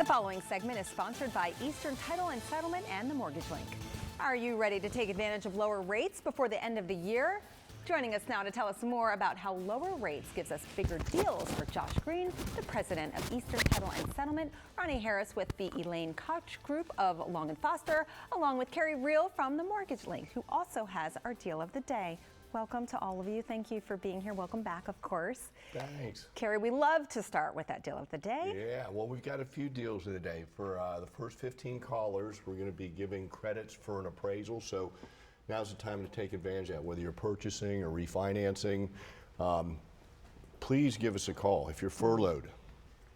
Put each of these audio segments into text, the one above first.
The following segment is sponsored by Eastern Title and Settlement and the Mortgage Link. Are you ready to take advantage of lower rates before the end of the year? Joining us now to tell us more about how lower rates gives us bigger deals for Josh Green, the president of Eastern Title and Settlement, Ronnie Harris with the Elaine Koch group of Long & Foster, along with Carrie Real from the Mortgage Link, who also has our deal of the day. Welcome to all of you. Thank you for being here. Welcome back, of course. Thanks. Carrie, we love to start with that deal of the day. Yeah, well, we've got a few deals of the day. For the first 15 callers, we're going to be giving credits for an appraisal. So now's the time to take advantage of that, whether you're purchasing or refinancing. Please give us a call. If you're furloughed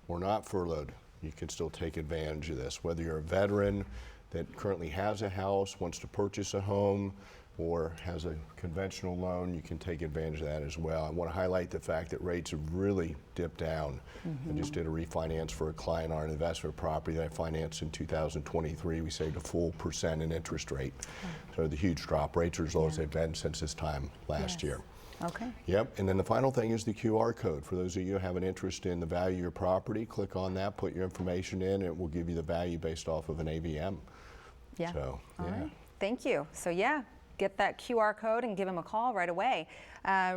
or not furloughed, you can still take advantage of this. Whether you're a veteran that currently has a house, wants to purchase a home, or has a conventional loan, you can take advantage of that as well. I want to highlight the fact that rates have really dipped down. I just did a refinance for a client on an investment property that I financed in 2023. We saved a full % in interest rate. So the huge drop. Rates are as low as they've been since this time last year. Okay. Yep, and then the final thing is the QR code. For those of you who have an interest in the value of your property, click on that, put your information in, and it will give you the value based off of an AVM. Yeah. So, all right. Thank you. So yeah, get that QR code and give them a call right away.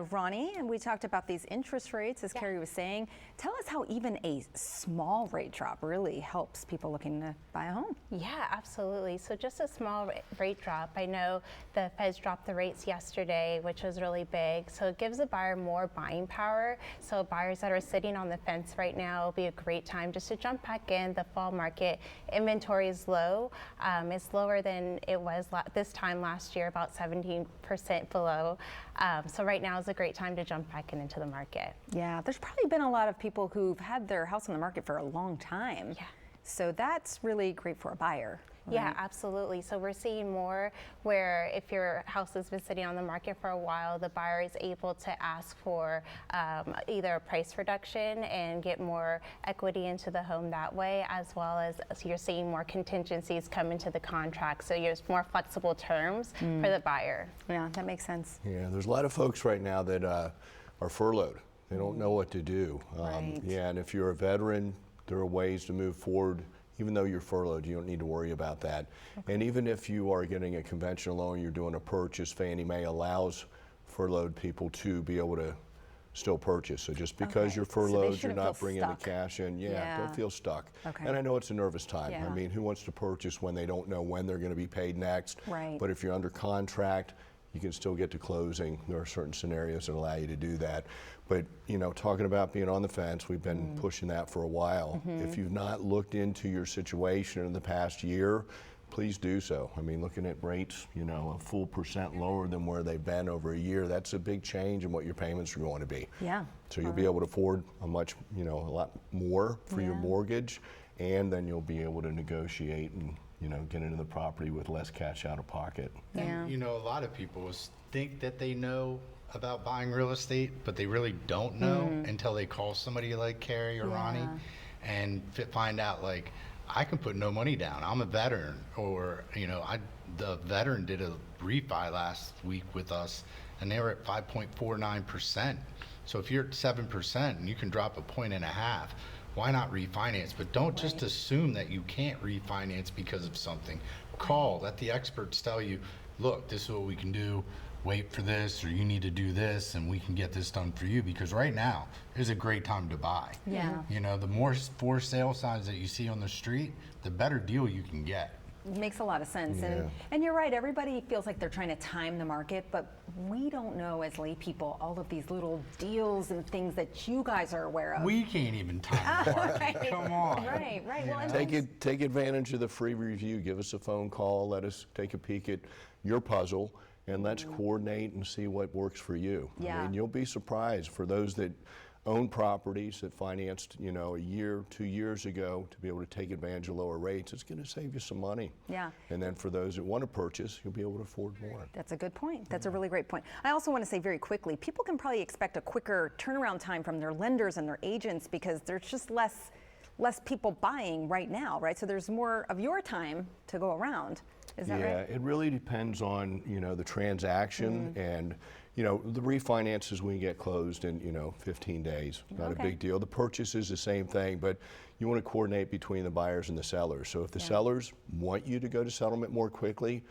Ronnie, and we talked about these interest rates, as Carrie was saying. Tell us how even a small rate drop really helps people looking to buy a home. Yeah, absolutely. So just a small rate drop. I know the Feds dropped the rates yesterday, which was really big. So it gives a buyer more buying power. So buyers that are sitting on the fence right now, will be a great time just to jump back in. The fall market inventory is low. It's lower than it was this time last year, about 17% below. So right now is a great time to jump back into the market. Yeah, there's probably been a lot of people who've had their house on the market for a long time. Yeah. So that's really great for a buyer. Right? Yeah, absolutely. So we're seeing more where if your house has been sitting on the market for a while, the buyer is able to ask for either a price reduction and get more equity into the home that way, as well as you're seeing more contingencies come into the contract. So there's more flexible terms for the buyer. Yeah, that makes sense. Yeah, there's a lot of folks right now that are furloughed. They don't know what to do. Right. Yeah, and if you're a veteran, there are ways to move forward. Even though you're furloughed, you don't need to worry about that. And even if you are getting a conventional loan, you're doing a purchase, Fannie Mae allows furloughed people to be able to still purchase. So just because you're furloughed, you're not bringing the cash in. Yeah, don't feel stuck. Okay. And I know it's a nervous time. Yeah. I mean, who wants to purchase when they don't know when they're going to be paid next? Right. But if you're under contract, you can still get to closing. There are certain scenarios that allow you to do that. But, you know, talking about being on the fence, we've been pushing that for a while. If you've not looked into your situation in the past year, please do so. I mean, looking at rates, you know, a full % lower than where they've been over a year, that's a big change in what your payments are going to be. Yeah. So you'll be able to afford a much, you know, a lot more for your mortgage, and then you'll be able to negotiate and, you know, get into the property with less cash out of pocket. Yeah. And, you know, a lot of people think that they know about buying real estate, but they really don't know until they call somebody like Carrie or Ronnie and find out, like, I can put no money down. I'm a veteran. Or, you know, the veteran did a refi last week with us, and they were at 5.49%. So if you're at 7% and you can drop a point and a half, why not refinance? But don't just assume that you can't refinance because of something. Call, let the experts tell you, look, this is what we can do. Wait for this, or you need to do this, and we can get this done for you. Because right now is a great time to buy. Yeah. You know, the more for sale signs that you see on the street, the better deal you can get. It makes a lot of sense. Yeah. And you're right, everybody feels like they're trying to time the market, but we don't know as lay people all of these little deals and things that you guys are aware of. We can't even time the market. Come on. Right. Well, and Take advantage of the free review. Give us a phone call. Let us take a peek at your puzzle, and let's coordinate and see what works for you. Yeah. I mean, you'll be surprised for those that own properties that financed, you know, a year, 2 years ago to be able to take advantage of lower rates. It's going to save you some money. Yeah. And then for those that want to purchase, you'll be able to afford more. That's a good point. That's a really great point. I also want to say very quickly, people can probably expect a quicker turnaround time from their lenders and their agents because there's just less people buying right now, right? So there's more of your time to go around. Is that Yeah, right? it really depends on, the transaction and, the refinances we can get closed in, 15 days. Not a Okay. big deal. The purchase is the same thing, but you want to coordinate between the buyers and the sellers. So if the sellers want you to go to settlement more quickly,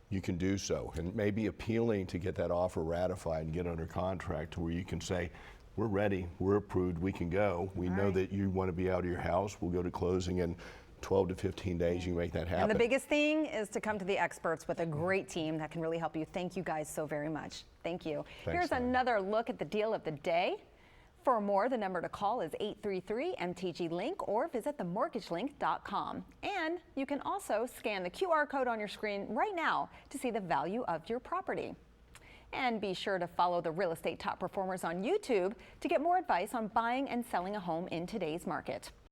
you can do so. And it may be appealing to get that offer ratified and get under contract to where you can say, we're ready, we're approved, we can go. We know that you want to be out of your house. We'll go to closing in 12 to 15 days. You make that happen. And the biggest thing is to come to the experts with a great team that can really help you. Thank you guys so very much. Thank you. Thanks, Here's Elaine. another look at the deal of the day. For more, the number to call is 833-MTG-LINK or visit themortgagelink.com. And you can also scan the QR code on your screen right now to see the value of your property. And be sure to follow the Real Estate Top Performers on YouTube to get more advice on buying and selling a home in today's market.